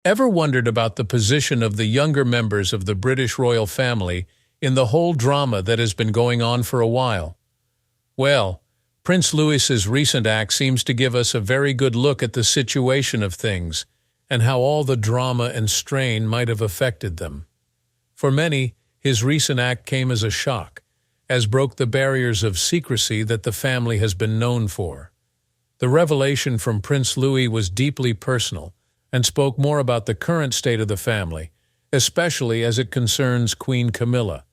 Ever wondered about the position of the younger members of the British royal family in the whole drama that has been going on for a while? Well, Prince Louis's recent act seems to give us a very good look at the situation of things and how all the drama and strain might have affected them. For many, his recent act came as a shock, as broke the barriers of secrecy that the family has been known for. The revelation from Prince Louis was deeply personal and spoke more about the current state of the family, especially as it concerns Queen Camilla.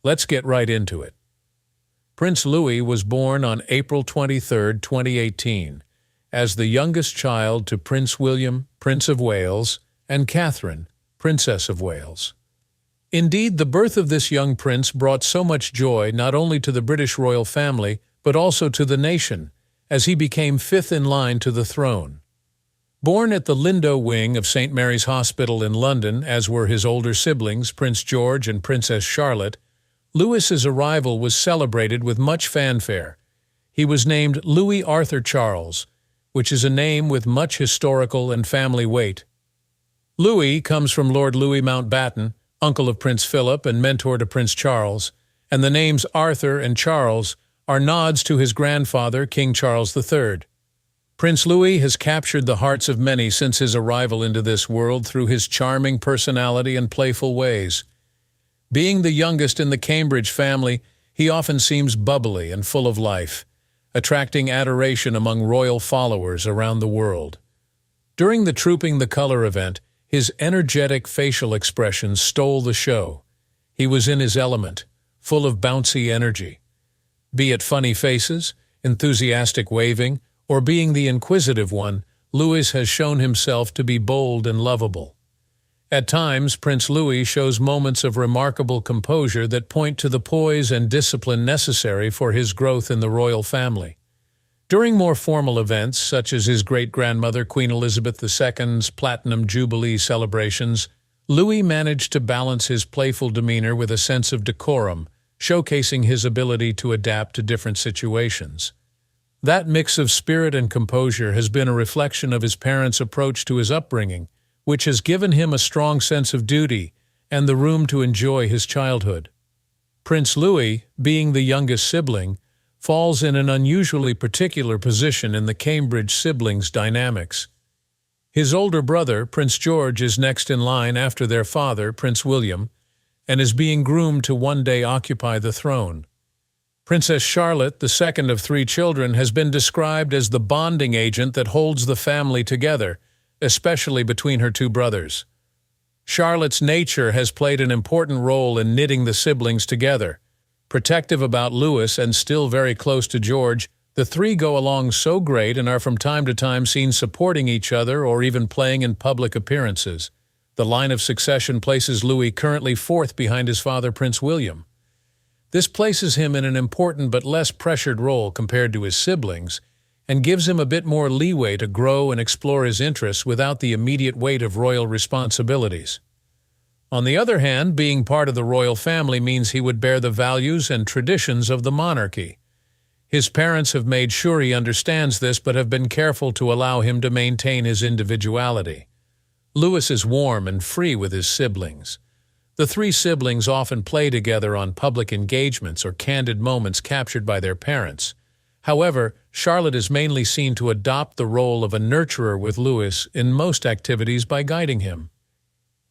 Let's get right into it. Prince Louis was born on April 23, 2018, as the youngest child to Prince William, Prince of Wales, and Catherine, Princess of Wales. Indeed, the birth of this young prince brought so much joy not only to the British royal family, but also to the nation, as he became fifth in line to the throne. Born at the Lindo wing of St. Mary's Hospital in London, as were his older siblings, Prince George and Princess Charlotte, Louis's arrival was celebrated with much fanfare. He was named Louis Arthur Charles, which is a name with much historical and family weight. Louis comes from Lord Louis Mountbatten, uncle of Prince Philip and mentor to Prince Charles, and the names Arthur and Charles are nods to his grandfather, King Charles III. Prince Louis has captured the hearts of many since his arrival into this world through his charming personality and playful ways. Being the youngest in the Cambridge family, he often seems bubbly and full of life, attracting adoration among royal followers around the world. During the Trooping the Colour event, his energetic facial expressions stole the show. He was in his element, full of bouncy energy. Be it funny faces, enthusiastic waving, or being the inquisitive one, Louis has shown himself to be bold and lovable. At times, Prince Louis shows moments of remarkable composure that point to the poise and discipline necessary for his growth in the royal family. During more formal events, such as his great-grandmother Queen Elizabeth II's Platinum Jubilee celebrations, Louis managed to balance his playful demeanor with a sense of decorum, showcasing his ability to adapt to different situations. That mix of spirit and composure has been a reflection of his parents' approach to his upbringing, which has given him a strong sense of duty and the room to enjoy his childhood. Prince Louis, being the youngest sibling, falls in an unusually particular position in the Cambridge siblings' dynamics. His older brother, Prince George, is next in line after their father, Prince William, and is being groomed to one day occupy the throne. Princess Charlotte, the second of three children, has been described as the bonding agent that holds the family together, especially between her two brothers. Charlotte's nature has played an important role in knitting the siblings together. Protective about Louis and still very close to George, the three go along so great and are from time to time seen supporting each other or even playing in public appearances. The line of succession places Louis currently fourth behind his father, Prince William. This places him in an important but less pressured role compared to his siblings, and gives him a bit more leeway to grow and explore his interests without the immediate weight of royal responsibilities. On the other hand, being part of the royal family means he would bear the values and traditions of the monarchy. His parents have made sure he understands this but have been careful to allow him to maintain his individuality. Louis is warm and free with his siblings. The three siblings often play together on public engagements or candid moments captured by their parents. However, Charlotte is mainly seen to adopt the role of a nurturer with Louis in most activities by guiding him.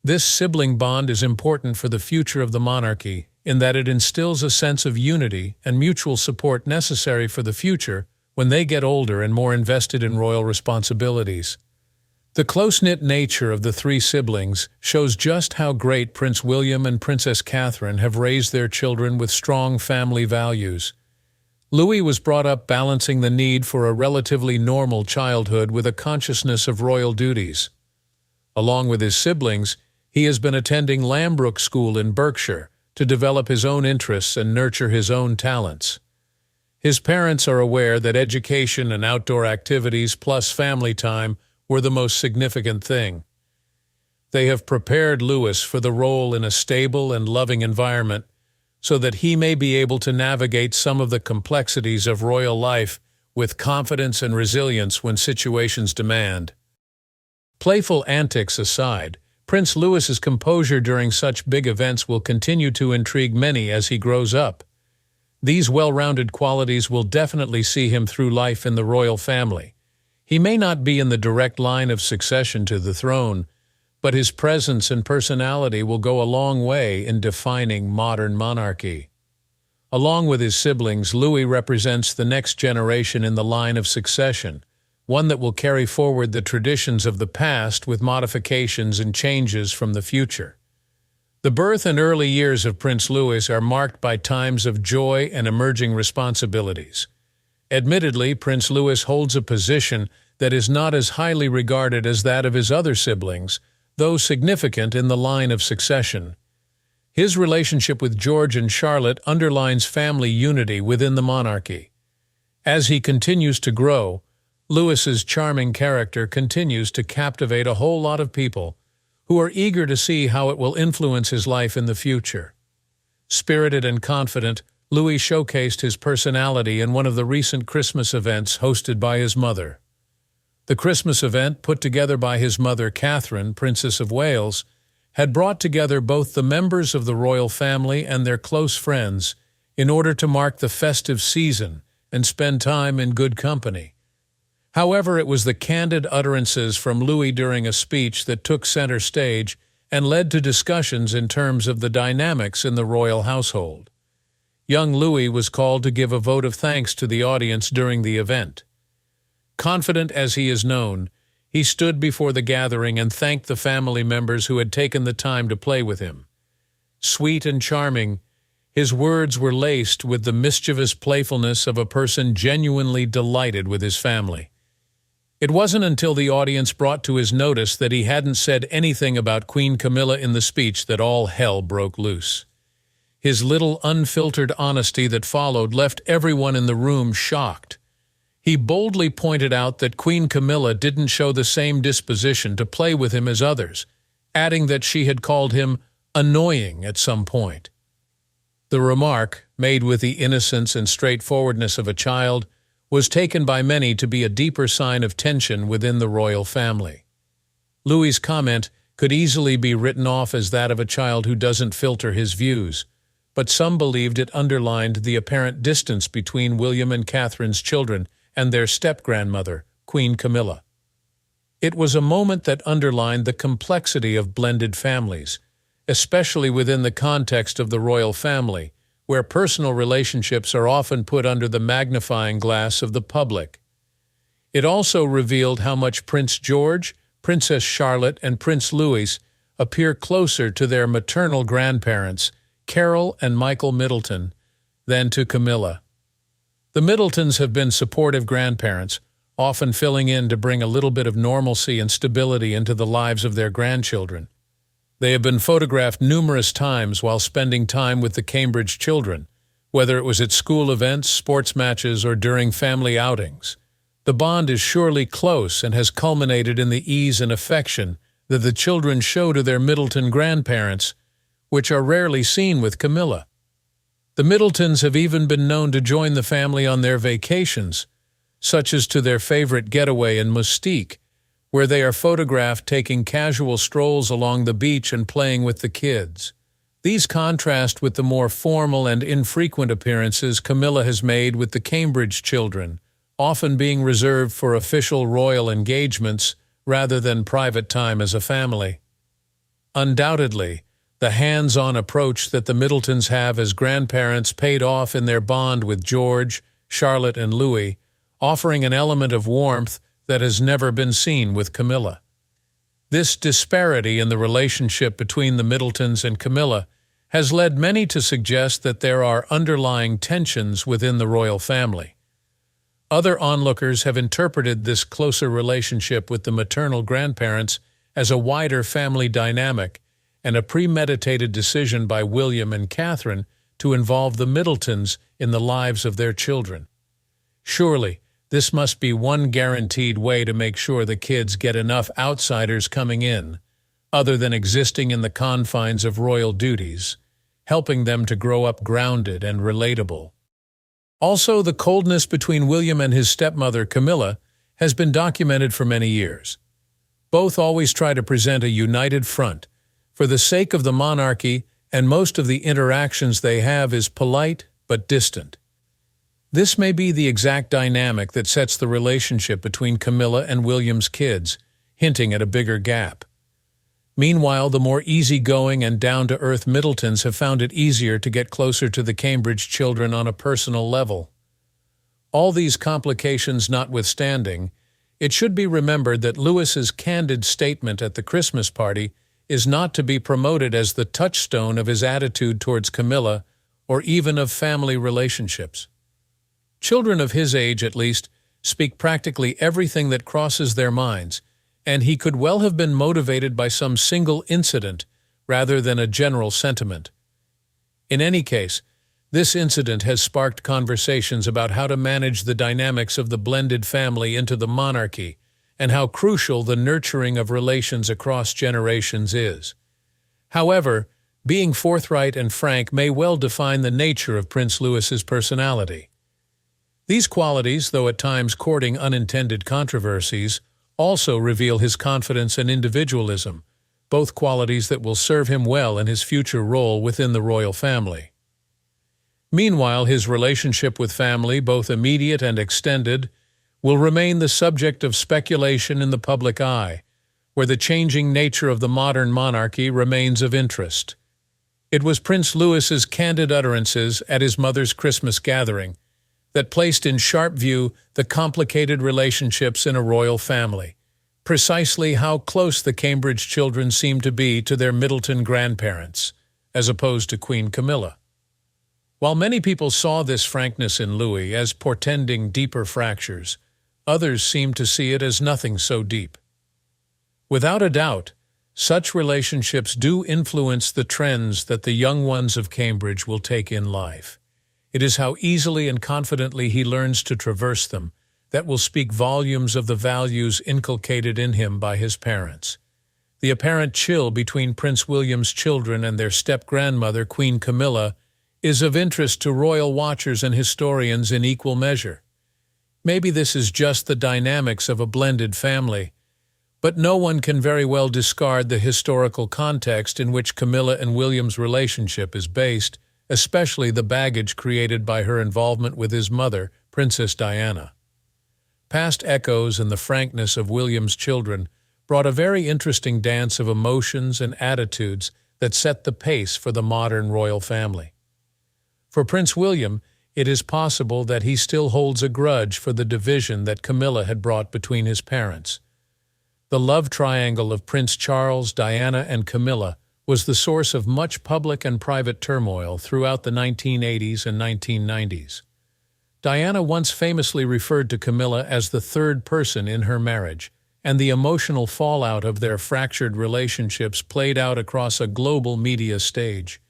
This sibling bond is important for the future of the monarchy in that it instills a sense of unity and mutual support necessary for the future when they get older and more invested in royal responsibilities. The close-knit nature of the three siblings shows just how great Prince William and Princess Catherine have raised their children with strong family values. Louis was brought up balancing the need for a relatively normal childhood with a consciousness of royal duties. Along with his siblings, he has been attending Lambrook School in Berkshire to develop his own interests and nurture his own talents. His parents are aware that education and outdoor activities plus family time were the most significant thing. They have prepared Louis for the role in a stable and loving environment so that he may be able to navigate some of the complexities of royal life with confidence and resilience when situations demand. Playful antics aside, Prince Louis's composure during such big events will continue to intrigue many as he grows up. These well-rounded qualities will definitely see him through life in the royal family. He may not be in the direct line of succession to the throne, but his presence and personality will go a long way in defining modern monarchy. Along with his siblings, Louis represents the next generation in the line of succession, one that will carry forward the traditions of the past with modifications and changes from the future. The birth and early years of Prince Louis are marked by times of joy and emerging responsibilities. Admittedly, Prince Louis holds a position that is not as highly regarded as that of his other siblings, though significant in the line of succession. His relationship with George and Charlotte underlines family unity within the monarchy. As he continues to grow, Louis's charming character continues to captivate a whole lot of people who are eager to see how it will influence his life in the future. Spirited and confident, Louis showcased his personality in one of the recent Christmas events hosted by his mother. The Christmas event, put together by his mother Catherine, Princess of Wales, had brought together both the members of the royal family and their close friends in order to mark the festive season and spend time in good company. However, it was the candid utterances from Louis during a speech that took center stage and led to discussions in terms of the dynamics in the royal household. Young Louis was called to give a vote of thanks to the audience during the event. Confident as he is known, he stood before the gathering and thanked the family members who had taken the time to play with him. Sweet and charming, his words were laced with the mischievous playfulness of a person genuinely delighted with his family. It wasn't until the audience brought to his notice that he hadn't said anything about Queen Camilla in the speech that all hell broke loose. His little unfiltered honesty that followed left everyone in the room shocked. He boldly pointed out that Queen Camilla didn't show the same disposition to play with him as others, adding that she had called him annoying at some point. The remark, made with the innocence and straightforwardness of a child, was taken by many to be a deeper sign of tension within the royal family. Louis's comment could easily be written off as that of a child who doesn't filter his views, but some believed it underlined the apparent distance between William and Catherine's children and their step-grandmother, Queen Camilla. It was a moment that underlined the complexity of blended families, especially within the context of the royal family, where personal relationships are often put under the magnifying glass of the public. It also revealed how much Prince George, Princess Charlotte, and Prince Louis appear closer to their maternal grandparents, Carol and Michael Middleton, than to Camilla. The Middletons have been supportive grandparents, often filling in to bring a little bit of normalcy and stability into the lives of their grandchildren. They have been photographed numerous times while spending time with the Cambridge children, whether it was at school events, sports matches, or during family outings. The bond is surely close and has culminated in the ease and affection that the children show to their Middleton grandparents, which are rarely seen with Camilla. The Middletons have even been known to join the family on their vacations, such as to their favorite getaway in Mustique, where they are photographed taking casual strolls along the beach and playing with the kids. These contrast with the more formal and infrequent appearances Camilla has made with the Cambridge children, often being reserved for official royal engagements rather than private time as a family. Undoubtedly, the hands-on approach that the Middletons have as grandparents paid off in their bond with George, Charlotte, and Louis, offering an element of warmth that has never been seen with Camilla. This disparity in the relationship between the Middletons and Camilla has led many to suggest that there are underlying tensions within the royal family. Other onlookers have interpreted this closer relationship with the maternal grandparents as a wider family dynamic and a premeditated decision by William and Catherine to involve the Middletons in the lives of their children. Surely, this must be one guaranteed way to make sure the kids get enough outsiders coming in, other than existing in the confines of royal duties, helping them to grow up grounded and relatable. Also, the coldness between William and his stepmother, Camilla, has been documented for many years. Both always try to present a united front. For the sake of the monarchy, and most of the interactions they have is polite but distant. This may be the exact dynamic that sets the relationship between Camilla and William's kids, hinting at a bigger gap. Meanwhile, the more easygoing and down-to-earth Middletons have found it easier to get closer to the Cambridge children on a personal level. All these complications notwithstanding, it should be remembered that Lewis's candid statement at the Christmas party is not to be promoted as the touchstone of his attitude towards Camilla or even of family relationships. Children of his age, at least, speak practically everything that crosses their minds, and he could well have been motivated by some single incident rather than a general sentiment. In any case, this incident has sparked conversations about how to manage the dynamics of the blended family into the monarchy and how crucial the nurturing of relations across generations is. However, being forthright and frank may well define the nature of Prince Lewis's personality. These qualities, though at times courting unintended controversies, also reveal his confidence and individualism, both qualities that will serve him well in his future role within the royal family. Meanwhile, his relationship with family, both immediate and extended, will remain the subject of speculation in the public eye, where the changing nature of the modern monarchy remains of interest. It was Prince Lewis's candid utterances at his mother's Christmas gathering that placed in sharp view the complicated relationships in a royal family, precisely how close the Cambridge children seemed to be to their Middleton grandparents, as opposed to Queen Camilla. While many people saw this frankness in Louis as portending deeper fractures, others seemed to see it as nothing so deep. Without a doubt, such relationships do influence the trends that the young ones of Cambridge will take in life. It is how easily and confidently he learns to traverse them that will speak volumes of the values inculcated in him by his parents. The apparent chill between Prince William's children and their step-grandmother, Queen Camilla, is of interest to royal watchers and historians in equal measure. Maybe this is just the dynamics of a blended family, but no one can very well discard the historical context in which Camilla and William's relationship is based, especially the baggage created by her involvement with his mother, Princess Diana. Past echoes and the frankness of William's children brought a very interesting dance of emotions and attitudes that set the pace for the modern royal family. For Prince William, it is possible that he still holds a grudge for the division that Camilla had brought between his parents. The love triangle of Prince Charles, Diana, and Camilla was the source of much public and private turmoil throughout the 1980s and 1990s. Diana once famously referred to Camilla as the third person in her marriage, and the emotional fallout of their fractured relationships played out across a global media stage.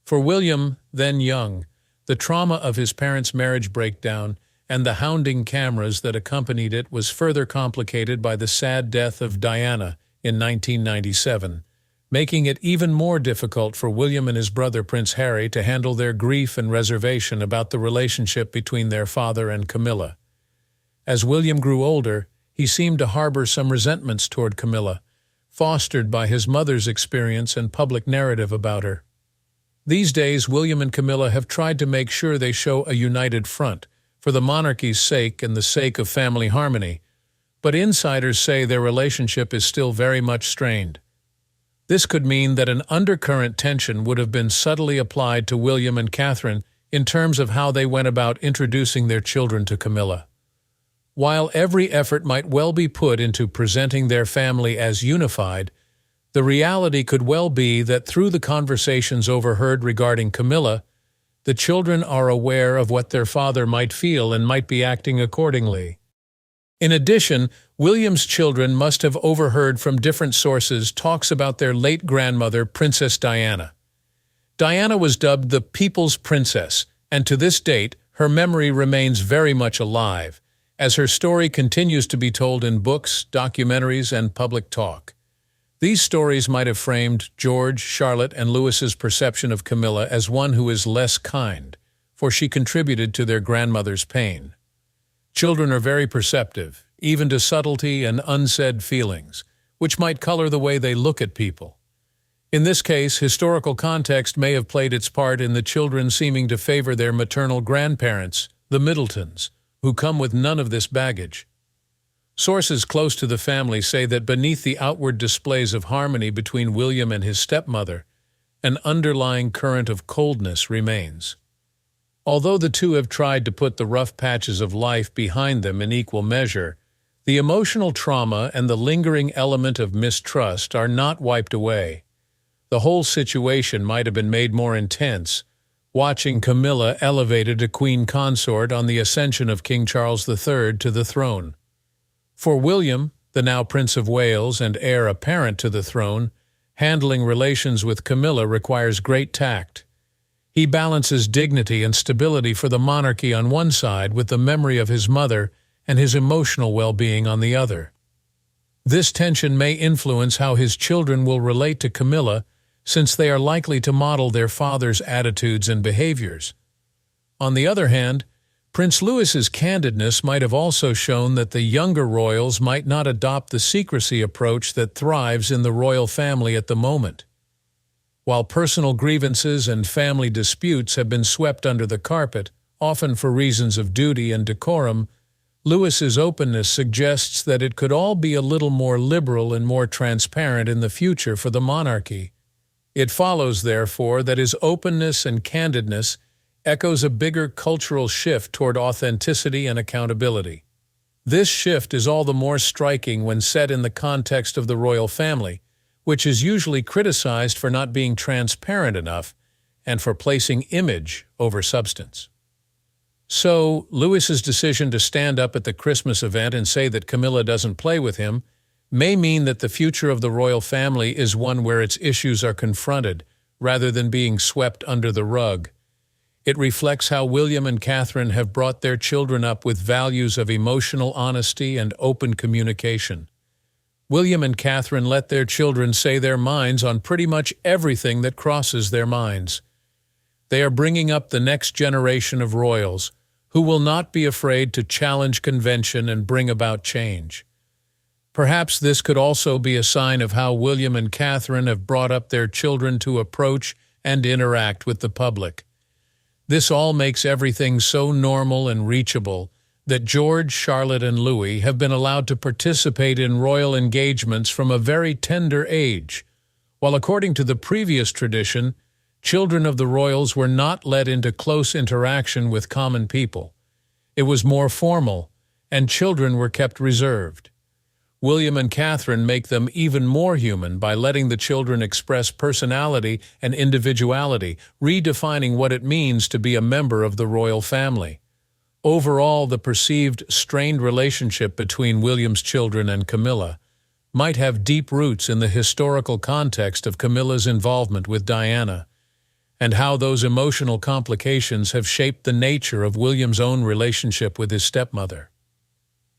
For William, then young, the trauma of his parents' marriage breakdown and the hounding cameras that accompanied it was further complicated by the sad death of Diana in 1997, making it even more difficult for William and his brother Prince Harry to handle their grief and reservation about the relationship between their father and Camilla. As William grew older, he seemed to harbor some resentments toward Camilla, fostered by his mother's experience and public narrative about her. These days, William and Camilla have tried to make sure they show a united front, for the monarchy's sake and the sake of family harmony, but insiders say their relationship is still very much strained. This could mean that an undercurrent tension would have been subtly applied to William and Catherine in terms of how they went about introducing their children to Camilla. While every effort might well be put into presenting their family as unified, the reality could well be that through the conversations overheard regarding Camilla, the children are aware of what their father might feel and might be acting accordingly. In addition, William's children must have overheard from different sources talks about their late grandmother, Princess Diana. Diana was dubbed the People's Princess, and to this date, her memory remains very much alive, as her story continues to be told in books, documentaries, and public talk. These stories might have framed George, Charlotte, and Louis's perception of Camilla as one who is less kind, for she contributed to their grandmother's pain. Children are very perceptive, even to subtlety and unsaid feelings, which might color the way they look at people. In this case, historical context may have played its part in the children seeming to favor their maternal grandparents, the Middletons, who come with none of this baggage. Sources close to the family say that beneath the outward displays of harmony between William and his stepmother, an underlying current of coldness remains. Although the two have tried to put the rough patches of life behind them in equal measure, the emotional trauma and the lingering element of mistrust are not wiped away. The whole situation might have been made more intense, watching Camilla elevated a queen consort on the ascension of King Charles III to the throne. For William, the now Prince of Wales and heir apparent to the throne, handling relations with Camilla requires great tact. He balances dignity and stability for the monarchy on one side with the memory of his mother and his emotional well-being on the other. This tension may influence how his children will relate to Camilla, since they are likely to model their father's attitudes and behaviors. On the other hand, Prince Louis's candidness might have also shown that the younger royals might not adopt the secrecy approach that thrives in the royal family at the moment. While personal grievances and family disputes have been swept under the carpet, often for reasons of duty and decorum, Louis's openness suggests that it could all be a little more liberal and more transparent in the future for the monarchy. It follows, therefore, that his openness and candidness echoes a bigger cultural shift toward authenticity and accountability. This shift is all the more striking when set in the context of the royal family, which is usually criticized for not being transparent enough and for placing image over substance. So, Louis's decision to stand up at the Christmas event and say that Camilla doesn't play with him may mean that the future of the royal family is one where its issues are confronted, rather than being swept under the rug. It reflects how William and Catherine have brought their children up with values of emotional honesty and open communication. William and Catherine let their children say their minds on pretty much everything that crosses their minds. They are bringing up the next generation of royals, who will not be afraid to challenge convention and bring about change. Perhaps this could also be a sign of how William and Catherine have brought up their children to approach and interact with the public. This all makes everything so normal and reachable that George, Charlotte, and Louis have been allowed to participate in royal engagements from a very tender age, while according to the previous tradition, children of the royals were not let into close interaction with common people. It was more formal, and children were kept reserved. William and Catherine make them even more human by letting the children express personality and individuality, redefining what it means to be a member of the royal family. Overall, the perceived strained relationship between William's children and Camilla might have deep roots in the historical context of Camilla's involvement with Diana, and how those emotional complications have shaped the nature of William's own relationship with his stepmother.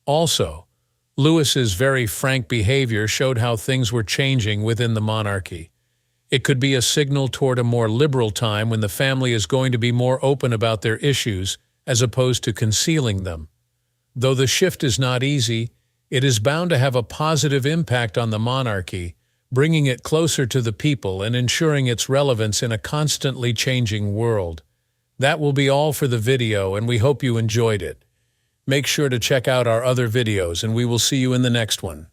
Also, Louis's very frank behavior showed how things were changing within the monarchy. It could be a signal toward a more liberal time when the family is going to be more open about their issues as opposed to concealing them. Though the shift is not easy, it is bound to have a positive impact on the monarchy, bringing it closer to the people and ensuring its relevance in a constantly changing world. That will be all for the video, and we hope you enjoyed it. Make sure to check out our other videos, and we will see you in the next one.